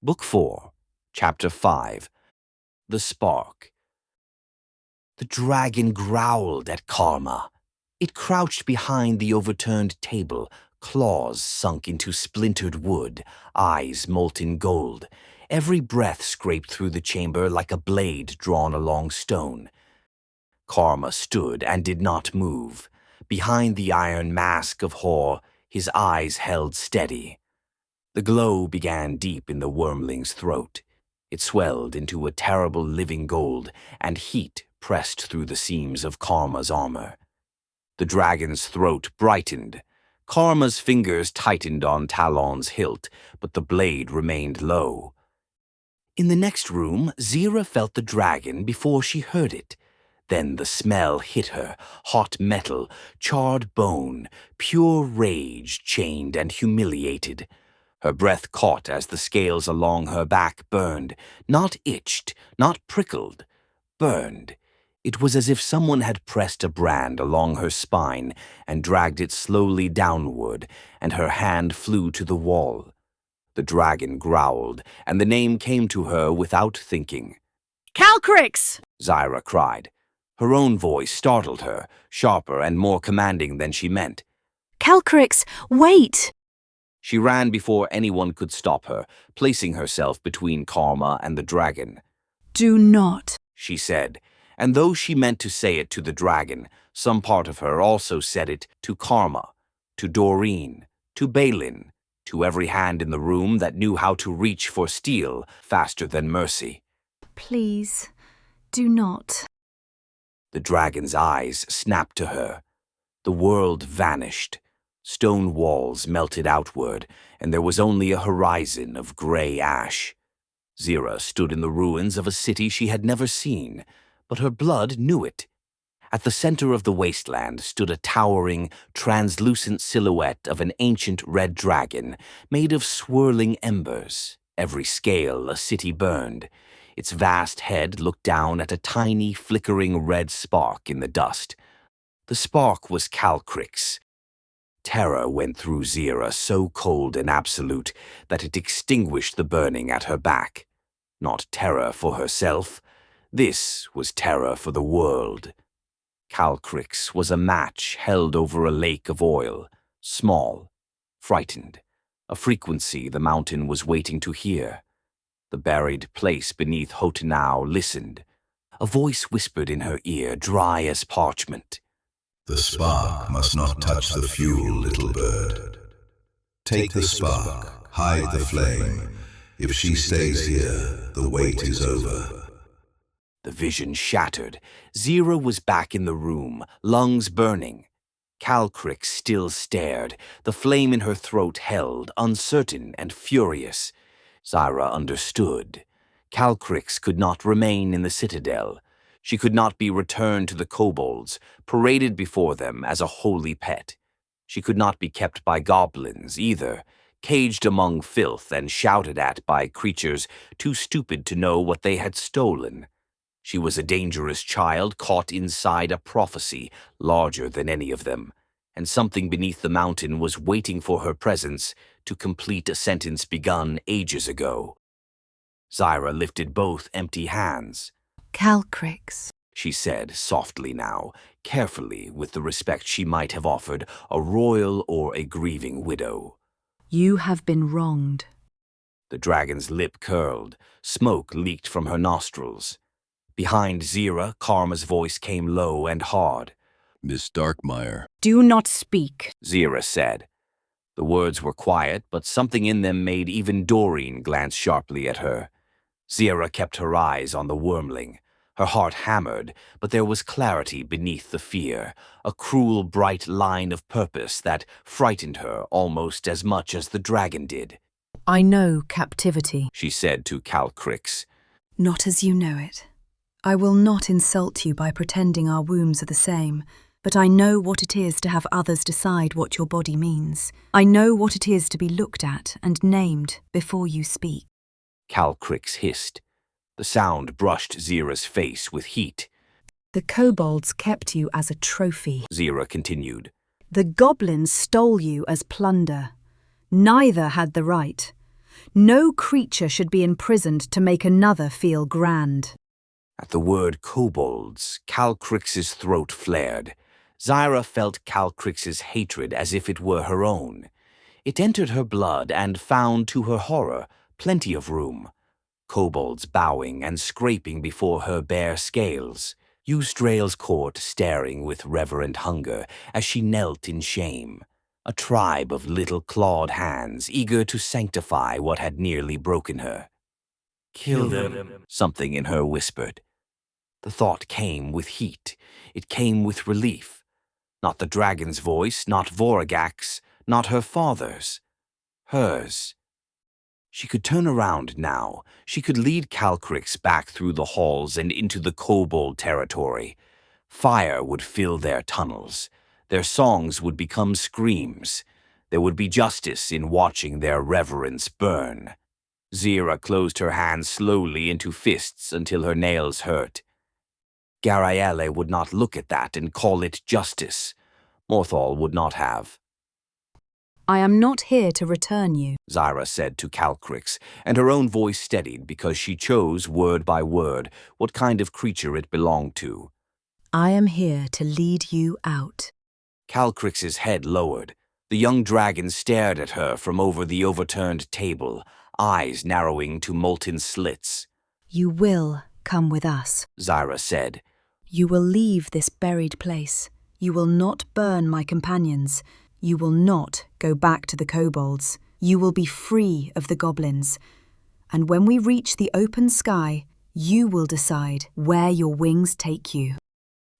Book 4, Chapter 5, The Spark. The dragon growled at Karma. It crouched behind the overturned table, claws sunk into splintered wood, eyes molten gold. Every breath scraped through the chamber like a blade drawn along stone. Karma stood and did not move. Behind the iron mask of Hor, his eyes held steady. The glow began deep in the wormling's throat. It swelled into a terrible living gold, and heat pressed through the seams of Karma's armor. The dragon's throat brightened. Karma's fingers tightened on Talon's hilt, but the blade remained low. In the next room, Zira felt the dragon before she heard it. Then the smell hit her, hot metal, charred bone, pure rage, chained and humiliated. Her breath caught as the scales along her back burned, not itched, not prickled, burned. It was as if someone had pressed a brand along her spine and dragged it slowly downward, and her hand flew to the wall. The dragon growled, and the name came to her without thinking. Calcrix! Zira cried. Her own voice startled her, sharper and more commanding than she meant. Calcrix, wait! She ran before anyone could stop her, placing herself between Karma and the dragon. Do not, she said, and though she meant to say it to the dragon, some part of her also said it to Karma, to Doreen, to Balin, to every hand in the room that knew how to reach for steel faster than mercy. Please, do not. The dragon's eyes snapped to her. The world vanished. Stone walls melted outward, and there was only a horizon of gray ash. Zira stood in the ruins of a city she had never seen, but her blood knew it. At the center of the wasteland stood a towering, translucent silhouette of an ancient red dragon made of swirling embers. Every scale a city burned. Its vast head looked down at a tiny, flickering red spark in the dust. The spark was Calcrix. Terror went through Zira, so cold and absolute that it extinguished the burning at her back. Not terror for herself. This was terror for the world. Calcrix was a match held over a lake of oil, small, frightened, a frequency the mountain was waiting to hear. The buried place beneath Hotenau listened. A voice whispered in her ear, dry as parchment. The spark must not touch the fuel, little bird. Take the spark, hide the flame. If she stays here, the wait is over. The vision shattered. Zira was back in the room, lungs burning. Calcrix still stared, the flame in her throat held, uncertain and furious. Zira understood. Calcrix could not remain in the citadel. She could not be returned to the kobolds, paraded before them as a holy pet. She could not be kept by goblins, either, caged among filth and shouted at by creatures too stupid to know what they had stolen. She was a dangerous child caught inside a prophecy larger than any of them, and something beneath the mountain was waiting for her presence to complete a sentence begun ages ago. Zira lifted both empty hands. Calcrix, she said softly now, carefully with the respect she might have offered a royal or a grieving widow. You have been wronged. The dragon's lip curled. Smoke leaked from her nostrils. Behind Zira, Karma's voice came low and hard. Miss Darkmeyer. Do not speak, Zira said. The words were quiet, but something in them made even Doreen glance sharply at her. Zira kept her eyes on the wormling. Her heart hammered, but there was clarity beneath the fear, a cruel, bright line of purpose that frightened her almost as much as the dragon did. I know captivity, she said to Calcrix. Not as you know it. I will not insult you by pretending our wombs are the same, but I know what it is to have others decide what your body means. I know what it is to be looked at and named before you speak. Calcrix hissed. The sound brushed Zira's face with heat. The kobolds kept you as a trophy, Zira continued. The goblins stole you as plunder. Neither had the right. No creature should be imprisoned to make another feel grand. At the word kobolds, Calcrix's throat flared. Zyra felt Calcrix's hatred as if it were her own. It entered her blood and found, to her horror, plenty of room. Kobolds bowing and scraping before her bare scales. Eustrael's court staring with reverent hunger as she knelt in shame. A tribe of little clawed hands eager to sanctify what had nearly broken her. "Kill them," something in her whispered. The thought came with heat. It came with relief. Not the dragon's voice, not Voragak's, not her father's. Hers. She could turn around now. She could lead Calcrix back through the halls and into the kobold territory. Fire would fill their tunnels. Their songs would become screams. There would be justice in watching their reverence burn. Zyra closed her hands slowly into fists until her nails hurt. Garaele would not look at that and call it justice. Morthal would not have. I am not here to return you. Zyra said to Calcrix, and her own voice steadied because she chose, word by word, what kind of creature it belonged to. I am here to lead you out. Calcrix's head lowered. The young dragon stared at her from over the overturned table, eyes narrowing to molten slits. You will come with us, Zyra said. You will leave this buried place. You will not burn my companions. You will not go back to the kobolds. You will be free of the goblins. And when we reach the open sky, you will decide where your wings take you.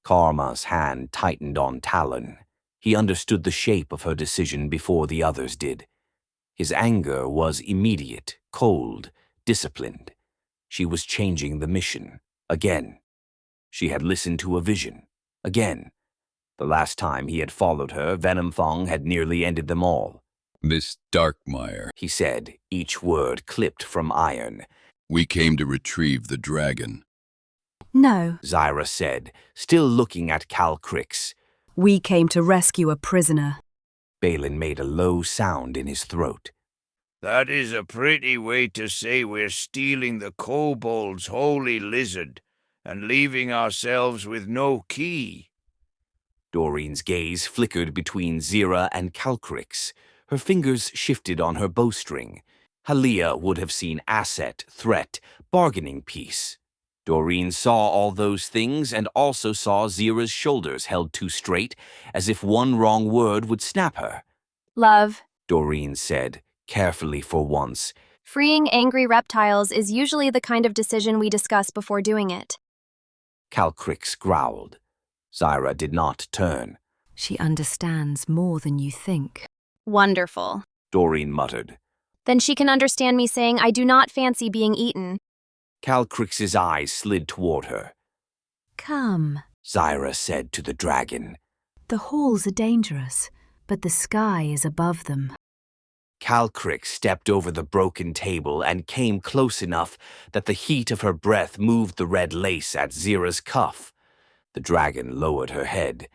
Karma's hand tightened on Talon. He understood the shape of her decision before the others did. His anger was immediate, cold, disciplined. She was changing the mission. Again. She had listened to a vision. Again. The last time he had followed her, Venom Fong had nearly ended them all. Miss Darkmire, He said, each word clipped from iron. we came to retrieve the dragon. No, Zyra said, still looking at Calcrix. we came to rescue a prisoner. Balin made a low sound in his throat. That is a pretty way to say we're stealing the kobold's holy lizard and leaving ourselves with no key. Doreen's gaze flickered between Zyra and Calcrix. Her fingers shifted on her bowstring. Halia would have seen asset, threat, bargaining piece. Doreen saw all those things and also saw Zyra's shoulders held too straight, as if one wrong word would snap her. Love. Doreen said, carefully for once. Freeing angry reptiles is usually the kind of decision we discuss before doing it. Calcrix growled. Zyra did not turn. She understands more than you think. Wonderful. Doreen muttered. Then she can understand me saying I do not fancy being eaten. Calcrix's eyes slid toward her. Come. Zyra said to the dragon. The halls are dangerous, but the sky is above them. Calcrix stepped over the broken table and came close enough that the heat of her breath moved the red lace at Zyra's cuff. The dragon lowered her head.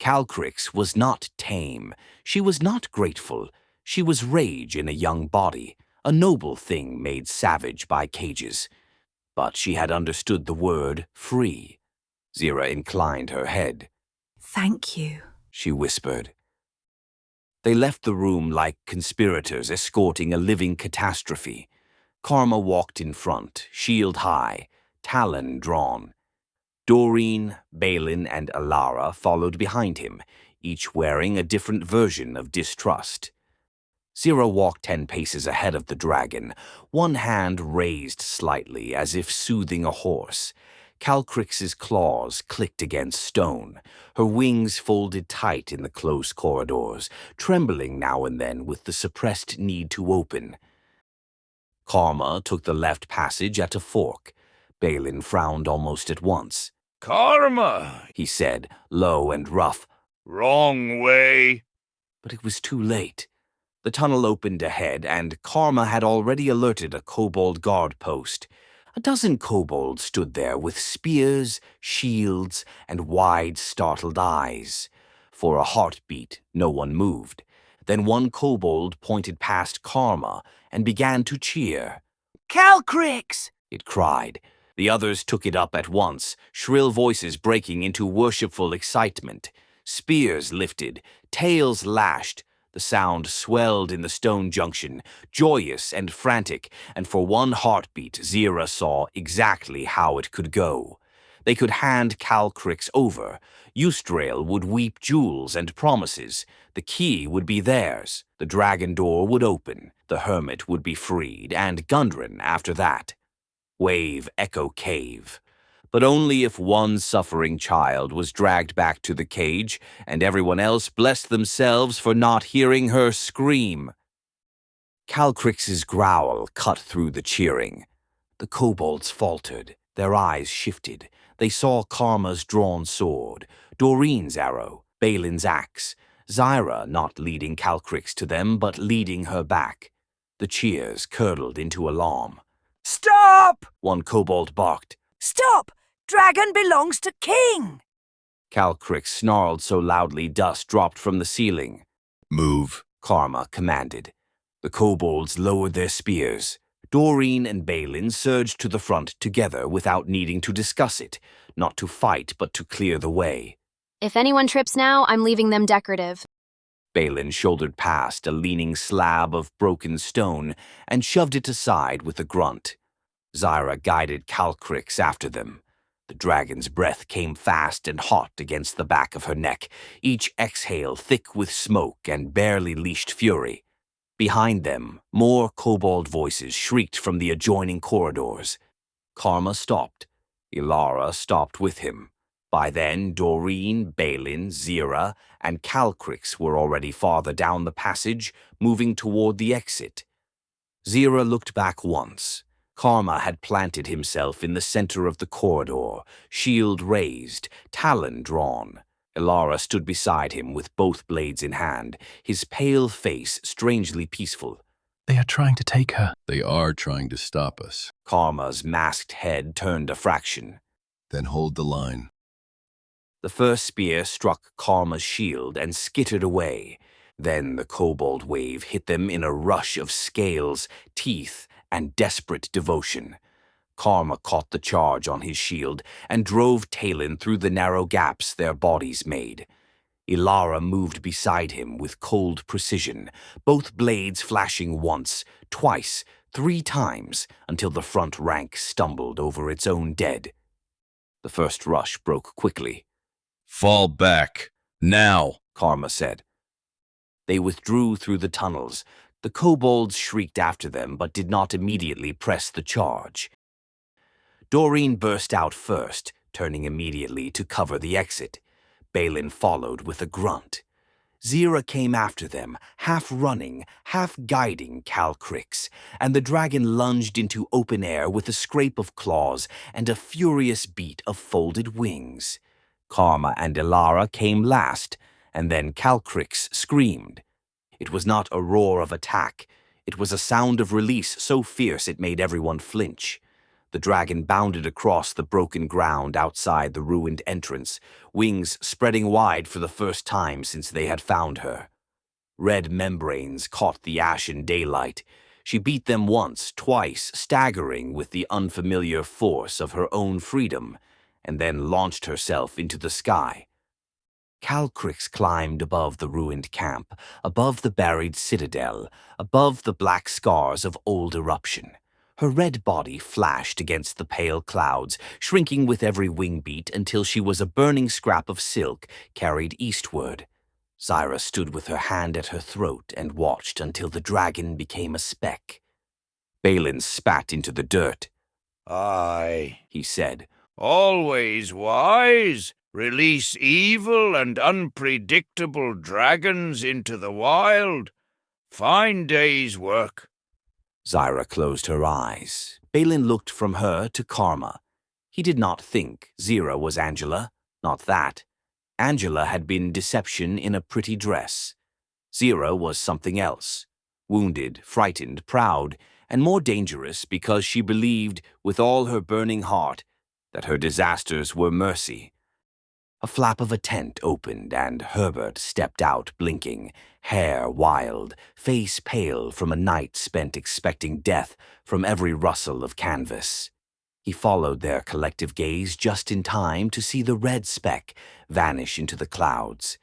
Calcrix was not tame. She was not grateful. She was rage in a young body, a noble thing made savage by cages. But she had understood the word free. Zyra inclined her head. Thank you, She whispered. They left the room like conspirators escorting a living catastrophe. Karma walked in front, shield high, talon drawn. Doreen, Balin, and Alara followed behind him, each wearing a different version of distrust. Zyra walked 10 paces ahead of the dragon, one hand raised slightly as if soothing a horse. Calcrix's claws clicked against stone, her wings folded tight in the close corridors, trembling now and then with the suppressed need to open. Karma took the left passage at a fork. Balin frowned almost at once. Karma, He said, low and rough. Wrong way. But it was too late. The tunnel opened ahead, and Karma had already alerted a kobold guard post. A dozen kobolds stood there with spears, shields, and wide, startled eyes. For a heartbeat, no one moved. Then one kobold pointed past Karma and began to cheer. Calcrix! It cried. The others took it up at once, shrill voices breaking into worshipful excitement. Spears lifted, tails lashed. The sound swelled in the stone junction, joyous and frantic, and for one heartbeat Zira saw exactly how it could go. They could hand Calcrix over. Eustrail would weep jewels and promises. The key would be theirs. The dragon door would open. The hermit would be freed, and Gundren after that. Wave, echo, cave. But only if one suffering child was dragged back to the cage, and everyone else blessed themselves for not hearing her scream. Calcrix's growl cut through the cheering. The kobolds faltered. Their eyes shifted. They saw Karma's drawn sword, Doreen's arrow, Balin's axe, Zyra not leading Calcrix to them, but leading her back. The cheers curdled into alarm. Stop! One kobold barked. Stop! Dragon belongs to king! Calcrix snarled so loudly dust dropped from the ceiling. Move. Karma commanded. The kobolds lowered their spears. Doreen and Balin surged to the front together without needing to discuss it, not to fight but to clear the way. If anyone trips now, I'm leaving them decorative. Balin shouldered past a leaning slab of broken stone and shoved it aside with a grunt. Zyra guided Calcrix after them. The dragon's breath came fast and hot against the back of her neck, each exhale thick with smoke and barely leashed fury. Behind them, more kobold voices shrieked from the adjoining corridors. Karma stopped. Ilara stopped with him. By then, Doreen, Balin, Zyra, and Calcrix were already farther down the passage, moving toward the exit. Zyra looked back once. Karma had planted himself in the center of the corridor, shield raised, talon drawn. Ilara stood beside him with both blades in hand, his pale face strangely peaceful. They are trying to take her. They are trying to stop us. Karma's masked head turned a fraction. Then hold the line. The first spear struck Karma's shield and skittered away. Then the kobold wave hit them in a rush of scales, teeth, and desperate devotion. Karma caught the charge on his shield and drove Talon through the narrow gaps their bodies made. Ilara moved beside him with cold precision, both blades flashing once, twice, 3 times, until the front rank stumbled over its own dead. The first rush broke quickly. Fall back. Now, Karma said. They withdrew through the tunnels. The kobolds shrieked after them, but did not immediately press the charge. Doreen burst out first, turning immediately to cover the exit. Balin followed with a grunt. Zyra came after them, half running, half guiding Calcrix, and the dragon lunged into open air with a scrape of claws and a furious beat of folded wings. Karma and Ilara came last, and then Calcrix screamed. It was not a roar of attack. It was a sound of release so fierce it made everyone flinch. The dragon bounded across the broken ground outside the ruined entrance, wings spreading wide for the first time since they had found her. Red membranes caught the ashen daylight. She beat them once, twice, staggering with the unfamiliar force of her own freedom, and then launched herself into the sky. Calcrix climbed above the ruined camp, above the buried citadel, above the black scars of old eruption. Her red body flashed against the pale clouds, shrinking with every wing beat until she was a burning scrap of silk carried eastward. Zyra stood with her hand at her throat and watched until the dragon became a speck. Balin spat into the dirt. Aye, He said. Always wise. Release evil and unpredictable dragons into the wild. Fine day's work. Zyra closed her eyes. Balin looked from her to Karma. He did not think Zyra was Angela. Not that. Angela had been deception in a pretty dress. Zyra was something else. Wounded, frightened, proud, and more dangerous because she believed, with all her burning heart, that her disasters were mercy. A flap of a tent opened and Herbert stepped out blinking, hair wild, face pale from a night spent expecting death from every rustle of canvas. He followed their collective gaze just in time to see the red speck vanish into the clouds.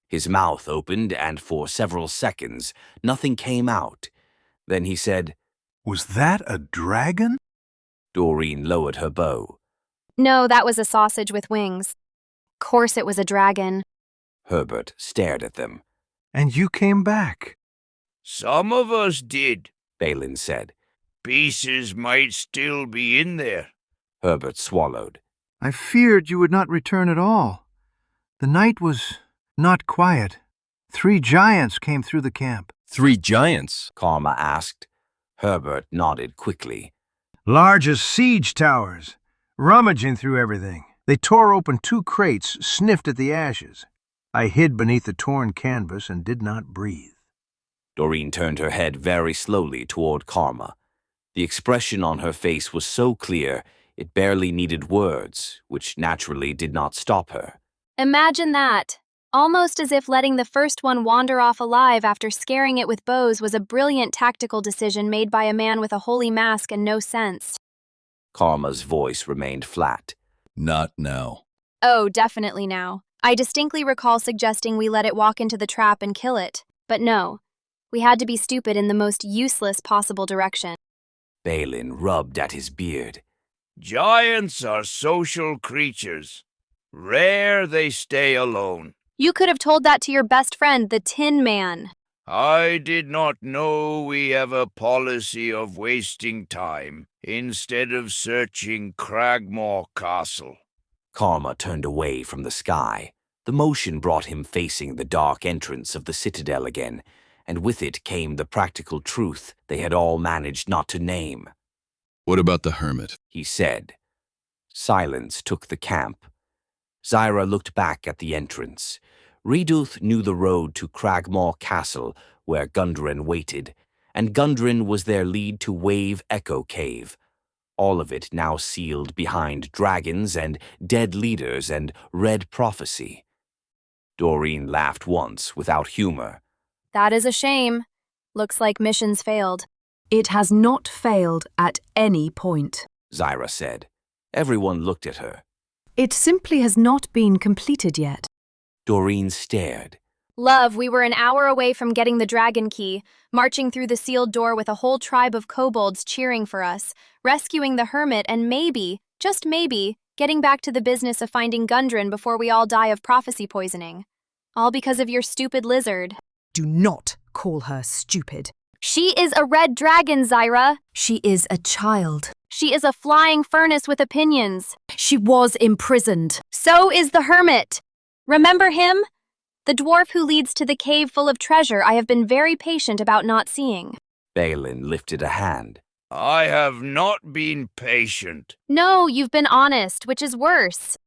His mouth opened and for several seconds nothing came out. Then he said, "Was that a dragon?" Doreen lowered her bow. No, that was a sausage with wings. Course it was a dragon. Herbert stared at them. "And you came back." Some of us did. Balin said. Pieces might still be in there. Herbert swallowed. "I feared you would not return at all. The night was not quiet. 3 giants came through the camp." 3 giants? Karma asked. Herbert nodded quickly. "Large as siege towers, rummaging through everything. They tore open 2 crates, sniffed at the ashes. I hid beneath the torn canvas and did not breathe." Doreen turned her head very slowly toward Karma. The expression on her face was so clear it barely needed words, which naturally did not stop her. Imagine that. Almost as if letting the first one wander off alive after scaring it with bows was a brilliant tactical decision made by a man with a holy mask and no sense. Karma's voice remained flat. Not now. Oh, definitely now. I distinctly recall suggesting we let it walk into the trap and kill it. But no. We had to be stupid in the most useless possible direction. Balin rubbed at his beard. Giants are social creatures. Rare they stay alone. You could have told that to your best friend, the Tin Man. I did not know we have a policy of wasting time instead of searching Cragmore Castle. Karma turned away from the sky. The motion brought him facing the dark entrance of the citadel again, and with it came the practical truth they had all managed not to name. What about the hermit? He said. Silence took the camp. Zyra looked back at the entrance. Reduth knew the road to Cragmore Castle, where Gundren waited, and Gundren was their lead to Wave Echo Cave. All of it now sealed behind dragons and dead leaders and red prophecy. Doreen laughed once without humor. That is a shame. Looks like mission's failed. It has not failed at any point. Zyra said. Everyone looked at her. It simply has not been completed yet. Doreen stared. Love, we were an hour away from getting the dragon key, marching through the sealed door with a whole tribe of kobolds cheering for us, rescuing the hermit and maybe, just maybe, getting back to the business of finding Gundren before we all die of prophecy poisoning. All because of your stupid lizard. Do not call her stupid. She is a red dragon, Zyra. She is a child. She is a flying furnace with opinions. She was imprisoned. So is the hermit. Remember him? The dwarf who leads to the cave full of treasure I have been very patient about not seeing. Balin lifted a hand. I have not been patient. No, you've been honest, which is worse.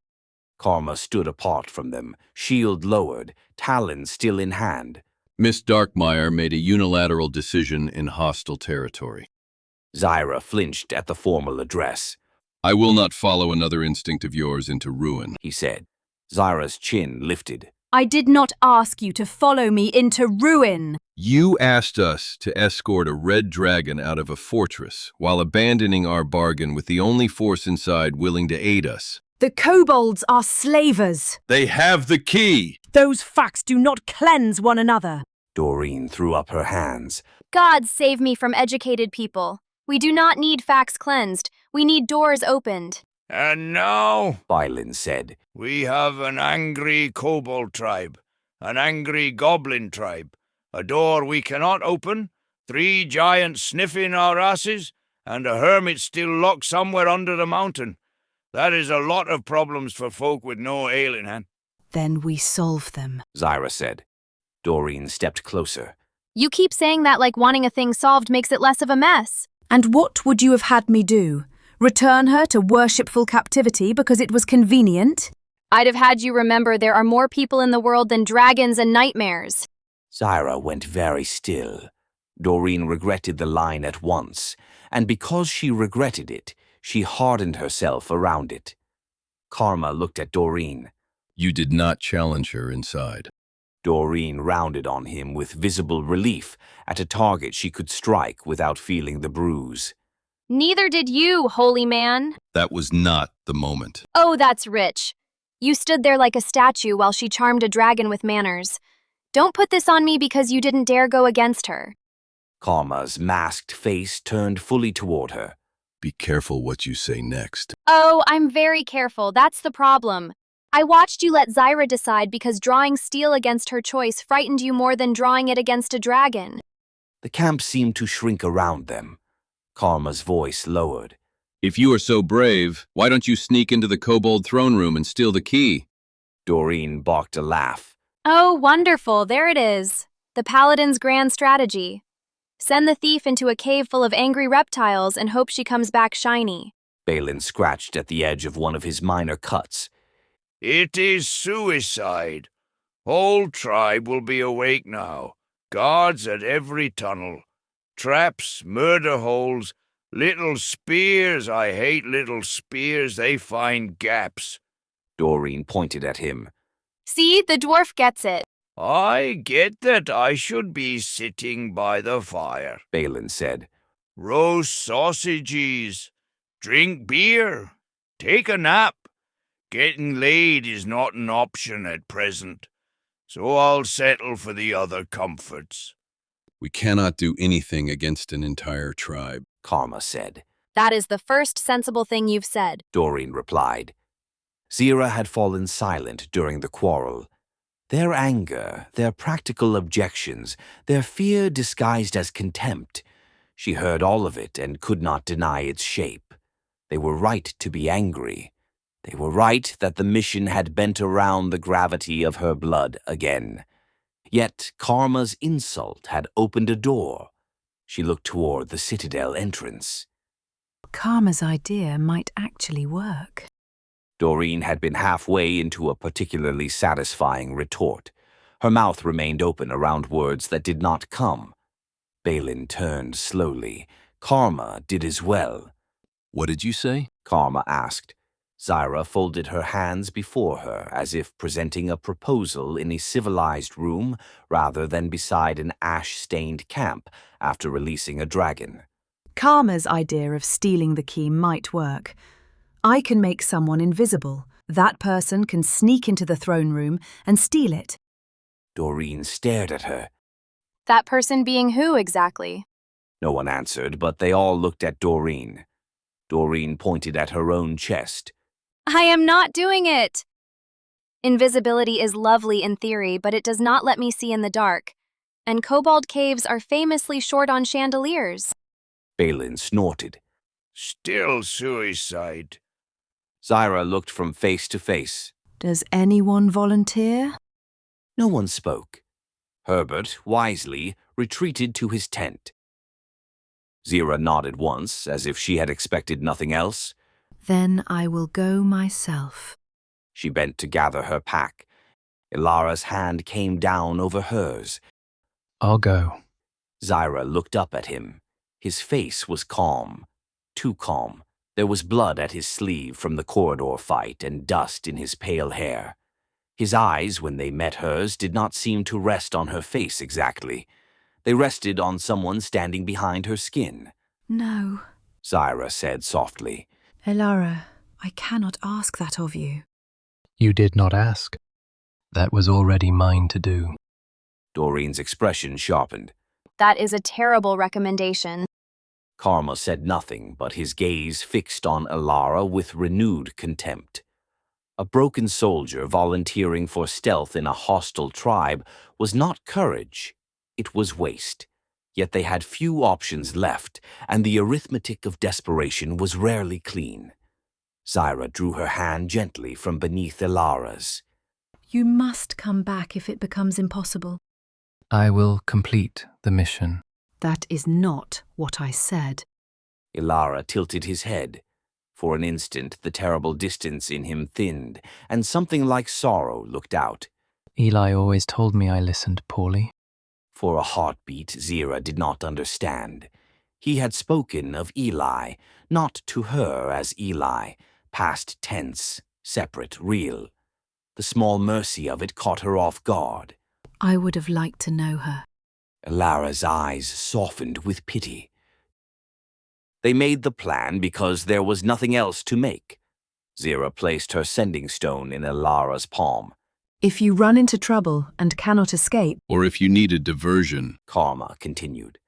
Karma stood apart from them, shield lowered, talons still in hand. Miss Darkmeyer made a unilateral decision in hostile territory. Zyra flinched at the formal address. I will not follow another instinct of yours into ruin, He said. Zyra's chin lifted. I did not ask you to follow me into ruin. You asked us to escort a red dragon out of a fortress while abandoning our bargain with the only force inside willing to aid us. The kobolds are slavers. They have the key! Those facts do not cleanse one another. Doreen threw up her hands. God save me from educated people. We do not need facts cleansed. We need doors opened. And now, Balin said. we have an angry kobold tribe, an angry goblin tribe, a door we cannot open, 3 giants sniffing our asses, and a hermit still locked somewhere under the mountain. That is a lot of problems for folk with no ale in hand. Then we solve them. Zyra said. Doreen stepped closer. You keep saying that like wanting a thing solved makes it less of a mess. And what would you have had me do? Return her to worshipful captivity because it was convenient? I'd have had you remember there are more people in the world than dragons and nightmares. Zyra went very still. Doreen regretted the line at once, and because she regretted it, she hardened herself around it. Karma looked at Doreen. You did not challenge her inside. Doreen rounded on him with visible relief at a target she could strike without feeling the bruise. Neither did you, holy man. That was not the moment. Oh, that's rich. You stood there like a statue while she charmed a dragon with manners. Don't put this on me because you didn't dare go against her. Karma's masked face turned fully toward her. Be careful what you say next. Oh, I'm very careful. That's the problem. I watched you let Zyra decide because drawing steel against her choice frightened you more than drawing it against a dragon. The camp seemed to shrink around them. Karma's voice lowered. If you are so brave, why don't you sneak into the kobold throne room and steal the key? Doreen barked a laugh. Oh, wonderful. There it is. The paladin's grand strategy. Send the thief into a cave full of angry reptiles and hope she comes back shiny. Balin scratched at the edge of one of his minor cuts. It is suicide. Whole tribe will be awake now. Guards at every tunnel. Traps, murder holes, little spears. I hate little spears. They find gaps. Doreen pointed at him. See, the dwarf gets it. I get that I should be sitting by the fire, Balin said. Roast sausages, drink beer, take a nap. Getting laid is not an option at present, so I'll settle for the other comforts. We cannot do anything against an entire tribe, Karma said. That is the first sensible thing you've said. Doreen replied. Zira had fallen silent during the quarrel. Their anger, their practical objections, their fear disguised as contempt. She heard all of it and could not deny its shape. They were right to be angry. They were right that the mission had bent around the gravity of her blood again. Yet Karma's insult had opened a door. She looked toward the citadel entrance. Karma's idea might actually work. Doreen had been halfway into a particularly satisfying retort. Her mouth remained open around words that did not come. Balin turned slowly. Karma did as well. What did you say? Karma asked. Zyra folded her hands before her as if presenting a proposal in a civilized room rather than beside an ash-stained camp after releasing a dragon. Karma's idea of stealing the key might work. I can make someone invisible. That person can sneak into the throne room and steal it. Doreen stared at her. That person being who exactly? No one answered, but they all looked at Doreen. Doreen pointed at her own chest. I am not doing it! Invisibility is lovely in theory, but it does not let me see in the dark. And kobold caves are famously short on chandeliers. Balin snorted. Still suicide. Zyra looked from face to face. Does anyone volunteer? No one spoke. Herbert, wisely, retreated to his tent. Zira nodded once, as if she had expected nothing else. Then I will go myself. She bent to gather her pack. Ilara's hand came down over hers. I'll go. Zyra looked up at him. His face was calm. Too calm. There was blood at his sleeve from the corridor fight and dust in his pale hair. His eyes, when they met hers, did not seem to rest on her face exactly. They rested on someone standing behind her skin. No, Zyra said softly. Elara, I cannot ask that of you. You did not ask. That was already mine to do. Doreen's expression sharpened. That is a terrible recommendation. Karma said nothing, but his gaze fixed on Ilara with renewed contempt. A broken soldier volunteering for stealth in a hostile tribe was not courage, it was waste. Yet they had few options left, and the arithmetic of desperation was rarely clean. Zyra drew her hand gently from beneath Ilara's. You must come back if it becomes impossible. I will complete the mission. That is not what I said. Ilara tilted his head. For an instant, the terrible distance in him thinned, and something like sorrow looked out. Eli always told me I listened poorly. For a heartbeat, Zira did not understand. He had spoken of Eli, not to her as Eli, past tense, separate, real. The small mercy of it caught her off guard. I would have liked to know her. Elara's eyes softened with pity. They made the plan because there was nothing else to make. Zira placed her sending stone in Elara's palm. If you run into trouble and cannot escape, Or if you need a diversion. Karma continued.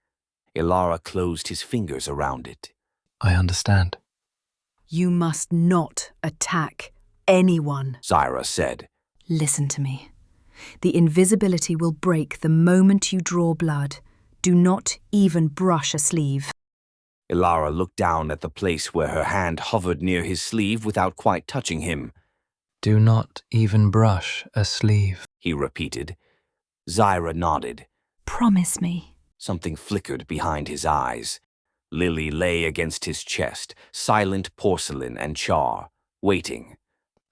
Elara closed his fingers around it. I understand. you must not attack anyone. Zyra said. Listen to me. The invisibility will break the moment you draw blood. Do not even brush a sleeve. Elara looked down at the place where her hand hovered near his sleeve without quite touching him. Do not even brush a sleeve, he repeated. Zyra nodded. Promise me. Something flickered behind his eyes. Lily lay against his chest, silent porcelain and char, waiting.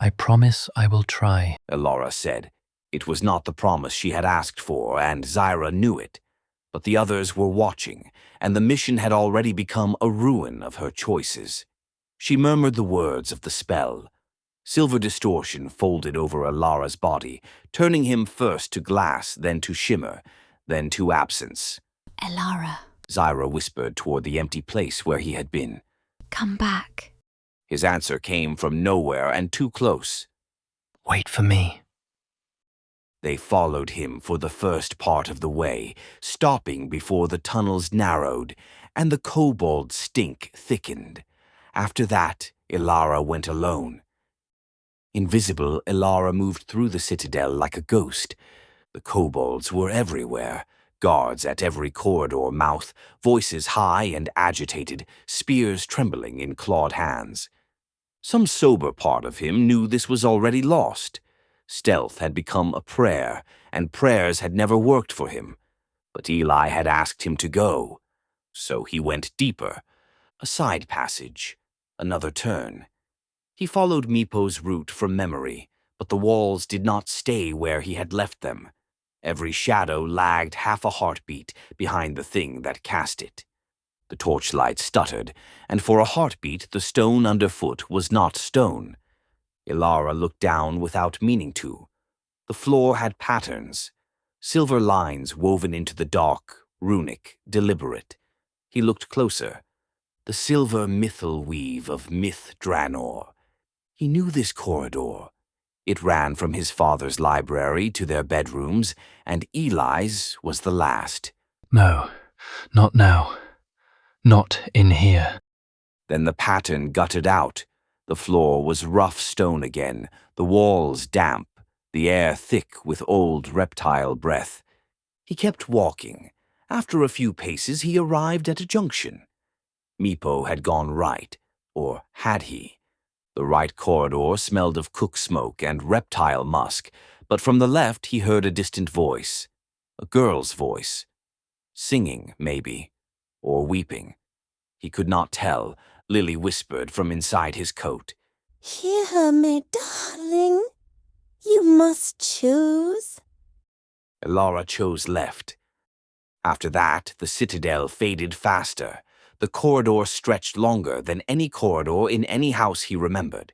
I promise I will try, Elara said. It was not the promise she had asked for, and Zyra knew it. But the others were watching, and the mission had already become a ruin of her choices. She murmured the words of the spell. Silver distortion folded over Elara's body, turning him first to glass, then to shimmer, then to absence. Elara, Zyra whispered toward the empty place where he had been. come back. His answer came from nowhere and too close. Wait for me. They followed him for the first part of the way, stopping before the tunnels narrowed and the kobold stink thickened. After that, Elara went alone. Invisible, Elara moved through the citadel like a ghost. The kobolds were everywhere, guards at every corridor mouth, voices high and agitated, spears trembling in clawed hands. Some sober part of him knew this was already lost. Stealth had become a prayer, and prayers had never worked for him. But Eli had asked him to go. So he went deeper. A side passage, another turn. He followed Meepo's route from memory, but the walls did not stay where he had left them. Every shadow lagged half a heartbeat behind the thing that cast it. The torchlight stuttered, and for a heartbeat the stone underfoot was not stone. Elara looked down without meaning to. The floor had patterns, silver lines woven into the dark, runic, deliberate. He looked closer. The silver mythal weave of Myth Dranor. He knew this corridor. It ran from his father's library to their bedrooms, and Eli's was the last. No, not now. Not in here. Then the pattern guttered out. The floor was rough stone again, the walls damp, the air thick with old reptile breath. He kept walking. After a few paces, he arrived at a junction. Meepo had gone right, or had he? The right corridor smelled of cook smoke and reptile musk, but from the left he heard a distant voice. A girl's voice. Singing, maybe, or weeping. He could not tell. Lily whispered from inside his coat. Hear me, darling. You must choose. Elara chose left. After that, the citadel faded faster. The corridor stretched longer than any corridor in any house he remembered.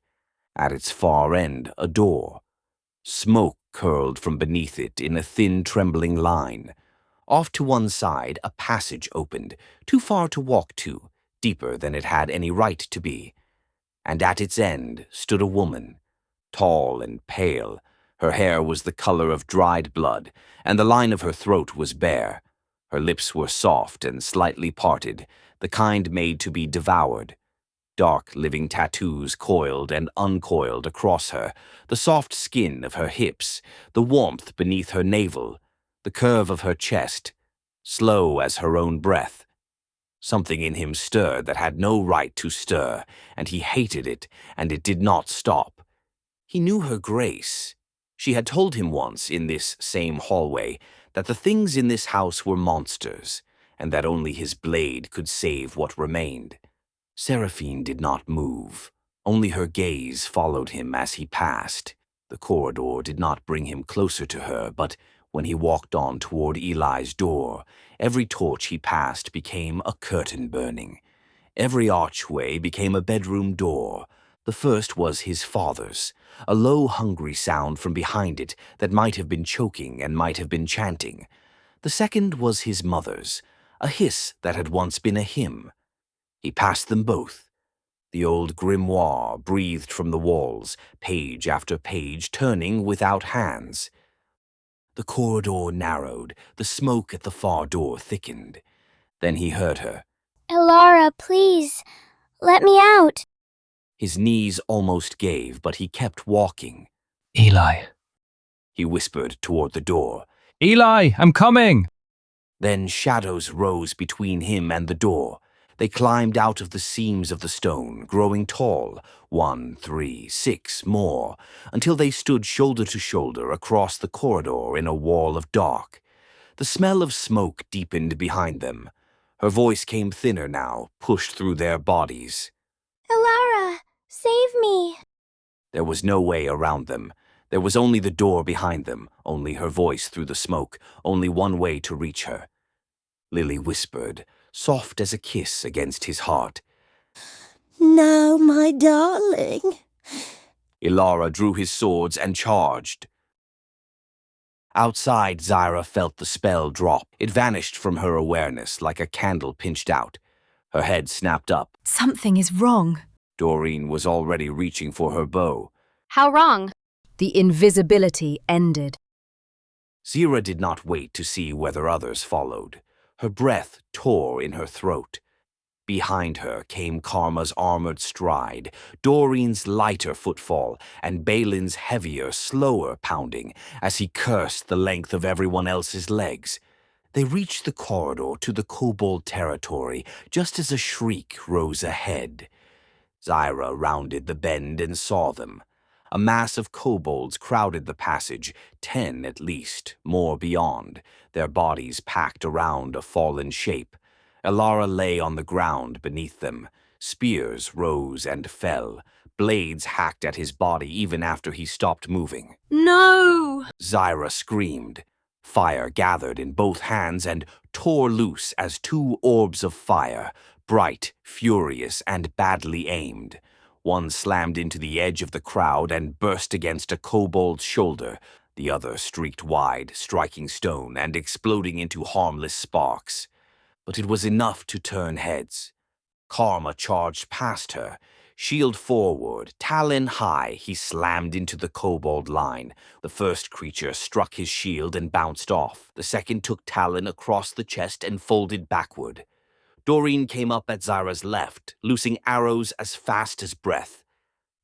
At its far end, a door. Smoke curled from beneath it in a thin, trembling line. Off to one side, a passage opened, too far to walk to, deeper than it had any right to be. And at its end stood a woman, tall and pale. Her hair was the color of dried blood, and the line of her throat was bare. Her lips were soft and slightly parted, the kind made to be devoured. Dark living tattoos coiled and uncoiled across her, the soft skin of her hips, the warmth beneath her navel, the curve of her chest, slow as her own breath. Something in him stirred that had no right to stir, and he hated it, and it did not stop. He knew her grace. She had told him once in this same hallway that the things in this house were monsters, and that only his blade could save what remained. Seraphine did not move. Only her gaze followed him as he passed. The corridor did not bring him closer to her, but when he walked on toward Eli's door, every torch he passed became a curtain burning. Every archway became a bedroom door. The first was his father's, a low, hungry sound from behind it that might have been choking and might have been chanting. The second was his mother's, a hiss that had once been a hymn. He passed them both. The old grimoire breathed from the walls, page after page turning without hands. The corridor narrowed, the smoke at the far door thickened. Then he heard her. Elara, please, let me out. His knees almost gave, but he kept walking. Eli. He whispered toward the door. Eli, I'm coming! Then shadows rose between him and the door. They climbed out of the seams of the stone, growing tall, 1, 3, 6 more, until they stood shoulder to shoulder across the corridor in a wall of dark. The smell of smoke deepened behind them. Her voice came thinner now, pushed through their bodies. Elara, save me! There was no way around them. There was only the door behind them, only her voice through the smoke, only one way to reach her. Lily whispered, soft as a kiss against his heart. Now, my darling. Elara drew his swords and charged. Outside, Zyra felt the spell drop. It vanished from her awareness like a candle pinched out. Her head snapped up. Something is wrong. Doreen was already reaching for her bow. How wrong? The invisibility ended. Zyra did not wait to see whether others followed. Her breath tore in her throat. Behind her came Karma's armored stride, Doreen's lighter footfall, and Balin's heavier, slower pounding as he cursed the length of everyone else's legs. They reached the corridor to the kobold territory just as a shriek rose ahead. Zyra rounded the bend and saw them. A mass of kobolds crowded the passage, 10 at least, more beyond, their bodies packed around a fallen shape. Elara lay on the ground beneath them. Spears rose and fell. Blades hacked at his body even after he stopped moving. No! Zyra screamed. Fire gathered in both hands and tore loose as 2 orbs of fire, bright, furious, and badly aimed. One slammed into the edge of the crowd and burst against a kobold's shoulder. The other streaked wide, striking stone and exploding into harmless sparks. But it was enough to turn heads. Karma charged past her. Shield forward, talon high, he slammed into the kobold line. The first creature struck his shield and bounced off. The second took talon across the chest and folded backward. Doreen came up at Zyra's left, loosing arrows as fast as breath.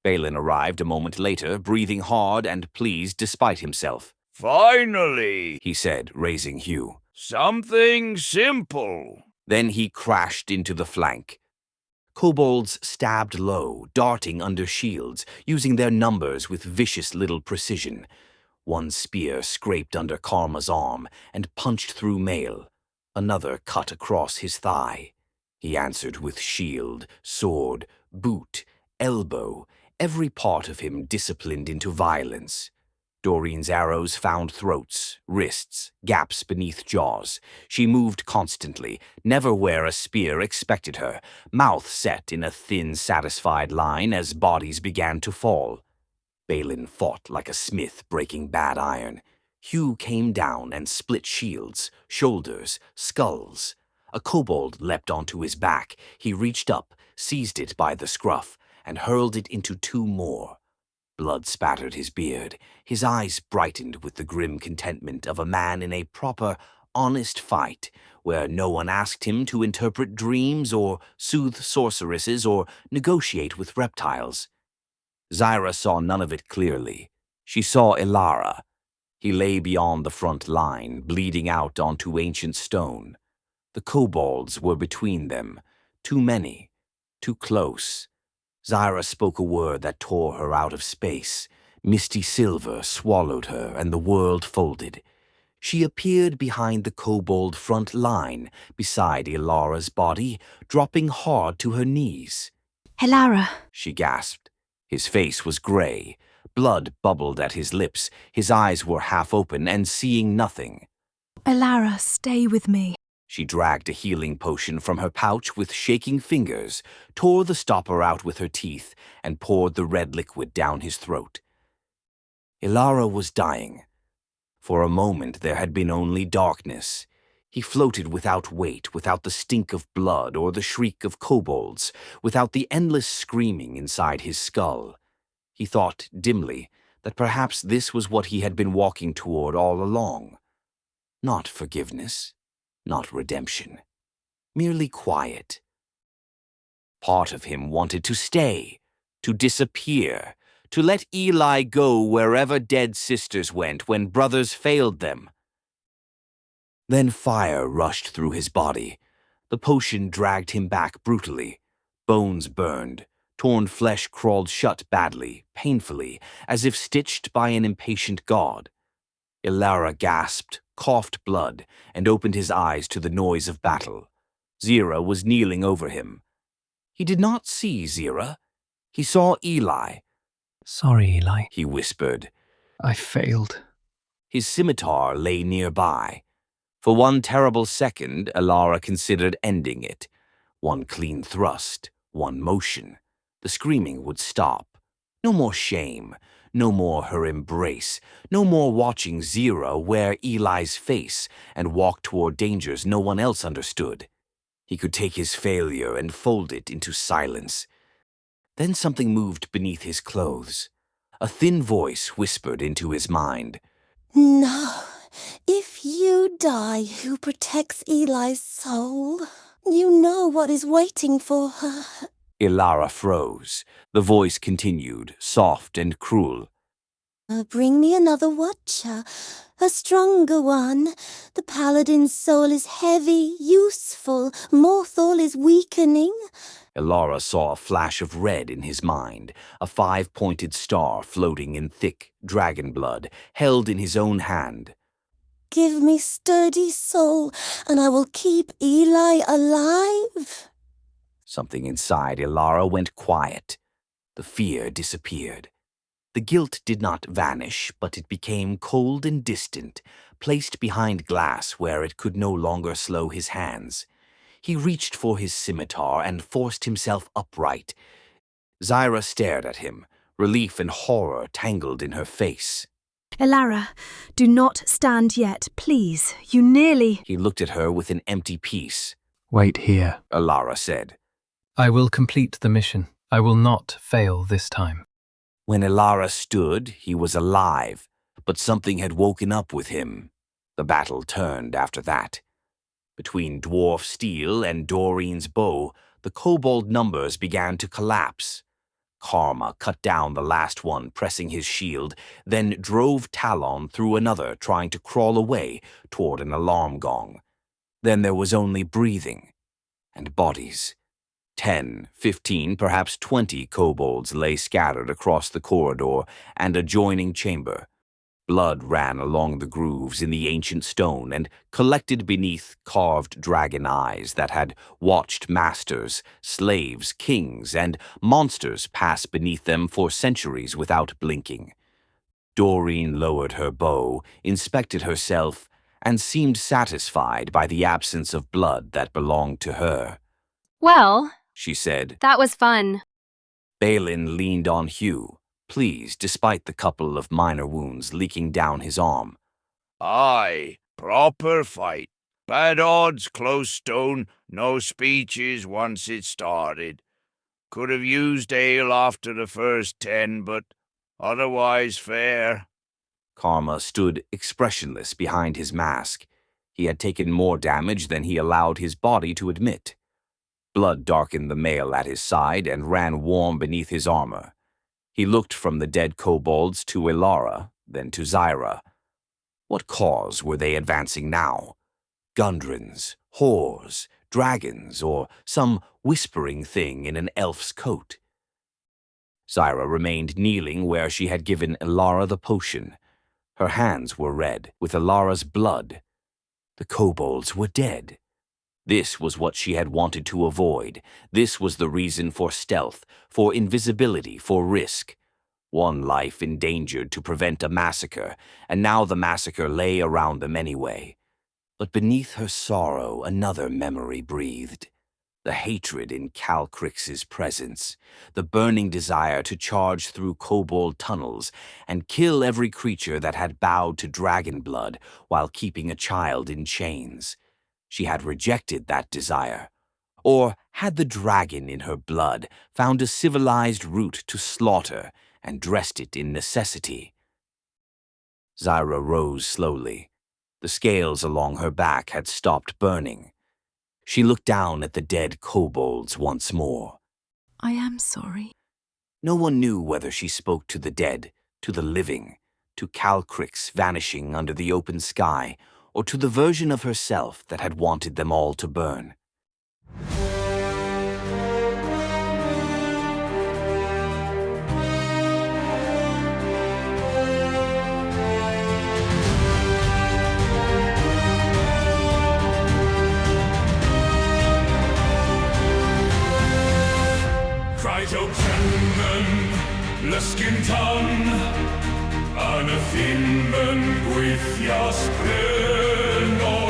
Balin arrived a moment later, breathing hard and pleased despite himself. Finally, he said, raising Hugh. Something simple. Then he crashed into the flank. Kobolds stabbed low, darting under shields, using their numbers with vicious little precision. One spear scraped under Karma's arm and punched through mail. Another cut across his thigh. He answered with shield, sword, boot, elbow, every part of him disciplined into violence. Doreen's arrows found throats, wrists, gaps beneath jaws. She moved constantly, never where a spear expected her, mouth set in a thin, satisfied line as bodies began to fall. Balin fought like a smith breaking bad iron. Hugh came down and split shields, shoulders, skulls. A kobold leapt onto his back. He reached up, seized it by the scruff, and hurled it into 2 more. Blood spattered his beard. His eyes brightened with the grim contentment of a man in a proper, honest fight, where no one asked him to interpret dreams or soothe sorceresses or negotiate with reptiles. Zyra saw none of it clearly. She saw Elara. He lay beyond the front line, bleeding out onto ancient stone. The kobolds were between them. Too many. Too close. Zyra spoke a word that tore her out of space. Misty silver swallowed her, and the world folded. She appeared behind the kobold front line, beside Elara's body, dropping hard to her knees. Elara, she gasped. His face was gray. Blood bubbled at his lips. His eyes were half open and seeing nothing. Elara, stay with me. She dragged a healing potion from her pouch with shaking fingers, tore the stopper out with her teeth, and poured the red liquid down his throat. Ilara was dying. For a moment there had been only darkness. He floated without weight, without the stink of blood or the shriek of kobolds, without the endless screaming inside his skull. He thought dimly that perhaps this was what he had been walking toward all along. Not forgiveness, not redemption, merely quiet. Part of him wanted to stay, to disappear, to let Eli go wherever dead sisters went when brothers failed them. Then fire rushed through his body. The potion dragged him back brutally. Bones burned. Torn flesh crawled shut badly, painfully, as if stitched by an impatient god. Ilara gasped, coughed blood, and opened his eyes to the noise of battle. Zira was kneeling over him. He did not see Zira. He saw Eli. Sorry, Eli. He whispered. I failed. His scimitar lay nearby. For one terrible second, Ilara considered ending it. One clean thrust, one motion. The screaming would stop. No more shame, no more her embrace, no more watching Zira wear Eli's face and walk toward dangers no one else understood. He could take his failure and fold it into silence. Then something moved beneath his clothes. A thin voice whispered into his mind. No, if you die, who protects Eli's soul? You know what is waiting for her. Ilara froze. The voice continued, soft and cruel. Bring me another watcher, a stronger one. The paladin's soul is heavy, useful. Morthal is weakening. Ilara saw a flash of red in his mind, a 5-pointed star floating in thick dragon blood, held in his own hand. Give me sturdy soul, and I will keep Eli alive. Something inside Ilara went quiet. The fear disappeared. The guilt did not vanish, but it became cold and distant, placed behind glass where it could no longer slow his hands. He reached for his scimitar and forced himself upright. Zira stared at him, relief and horror tangled in her face. Ilara, do not stand yet, please. You nearly... He looked at her with an empty piece. Wait here, Ilara said. I will complete the mission. I will not fail this time. When Ilara stood, he was alive, but something had woken up with him. The battle turned after that. Between dwarf steel and Doreen's bow, the kobold numbers began to collapse. Karma cut down the last one, pressing his shield, then drove Talon through another, trying to crawl away toward an alarm gong. Then there was only breathing and bodies. 10, 15, perhaps 20 kobolds lay scattered across the corridor and adjoining chamber. Blood ran along the grooves in the ancient stone and collected beneath carved dragon eyes that had watched masters, slaves, kings, and monsters pass beneath them for centuries without blinking. Doreen lowered her bow, inspected herself, and seemed satisfied by the absence of blood that belonged to her. Well, She said. that was fun. Balin leaned on Hugh, pleased despite the couple of minor wounds leaking down his arm. Aye, proper fight. Bad odds, close stone, no speeches once it started. Could have used ale after the first 10, but otherwise fair. Karma stood expressionless behind his mask. He had taken more damage than he allowed his body to admit. Blood darkened the mail at his side and ran warm beneath his armor. He looked from the dead kobolds to Ilara, then to Zira. What cause were they advancing now? Gundrins, whores, dragons, or some whispering thing in an elf's coat? Zira remained kneeling where she had given Ilara the potion. Her hands were red with Ilara's blood. The kobolds were dead. This was what she had wanted to avoid. This was the reason for stealth, for invisibility, for risk. One life endangered to prevent a massacre, and now the massacre lay around them anyway. But beneath her sorrow, another memory breathed. The hatred in Calcrix's presence, the burning desire to charge through kobold tunnels and kill every creature that had bowed to dragon blood while keeping a child in chains. She had rejected that desire. Or had the dragon in her blood found a civilized route to slaughter and dressed it in necessity? Zyra rose slowly. The scales along her back had stopped burning. She looked down at the dead kobolds once more. I am sorry. No one knew whether she spoke to the dead, to the living, to Calcrix vanishing under the open sky, or to the version of herself that had wanted them all to burn. Lysgyn tan, yn y ffilmen gweithio sgren o